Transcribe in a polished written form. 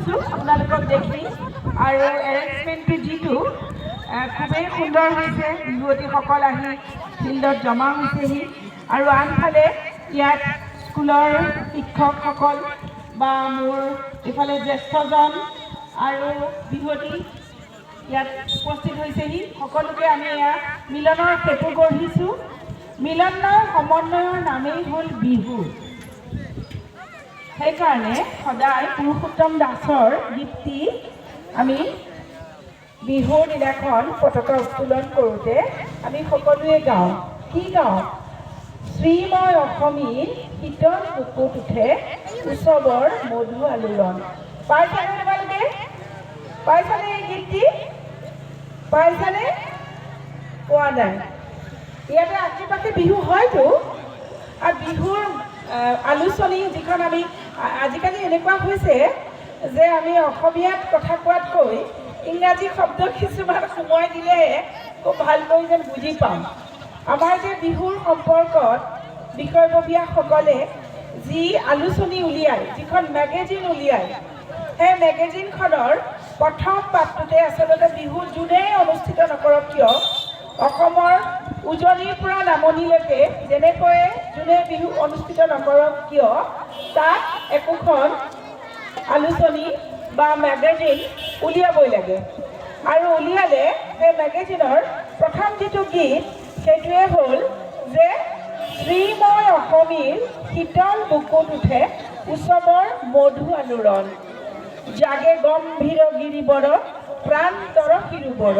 হৈছোঁ আপোনালোকক দেখি আৰু এৰেঞ্জমেণ্টটো যিটো খুবেই সুন্দৰ হৈছে। বিহুৱতীসকল আহি ফিল্ডত জমা হৈছেহি আৰু আনফালে ইয়াত স্কুলৰ শিক্ষকসকল বা মোৰ ইফালে জ্যেষ্ঠজন আৰু বিহুৱতী ইয়াত উপস্থিত হৈছেহি। সকলোকে আমি এয়া মিলনৰ সেতু গঢ়িছোঁ। মিলনৰ সমন্বয়ৰ নামেই হ'ল বিহু। সেইকাৰণে সদায় পুৰুষোত্তম দাসৰ গীতটি আমি বিহুৰ দিনাখন পতাকা উত্তোলন কৰোঁতে আমি সকলোৱে গাওঁ। কি গাওঁ? শ্ৰীময় অসমীৰ শীতল বুকুত উঠে উৎসৱৰ মধু আলোড়ন। পাইছানে তোমালোকে? পাইছানে এই গীতটি? পাইছানে? পোৱা নাই। ইয়াতে আশে পাশে বিহু হয়তো, আৰু বিহুৰ আলোচনী যিখন আমি আজিকালি এনেকুৱা হৈছে যে আমি অসমীয়াত কথা কোৱাতকৈ ইংৰাজী শব্দ কিছুমান সোমোৱাই দিলেহে খুব ভালকৈ যেন বুজি পাম। আমাৰ যে বিহুৰ সম্পৰ্কত বিষয়ববীয়াসকলে যি আলোচনী উলিয়ায়, যিখন মেগাজিন উলিয়ায়, সেই মেগাজিনখনৰ প্ৰথম পাঠটোতে আচলতে বিহু যোনেই অনুষ্ঠিত নকৰক কিয়, অসমৰ উজনিৰ পৰা নামনিলৈকে যেনেকৈ যোনে বিহু অনুষ্ঠিত নকৰক কিয়, তাত একোখন আলোচনী বা মেগাজিন উলিয়াবই লাগে। আৰু উলিয়ালে সেই মেগাজিনৰ প্ৰথম যিটো গীত সেইটোৱে হ'ল যে শ্ৰীময় অসমীৰ শীতল বুকুত উঠে উৎসৱৰ মধু আলোড়ন, জাগে গম্ভীৰ গিৰিবৰ প্ৰান্তৰ শিৰোবৰ।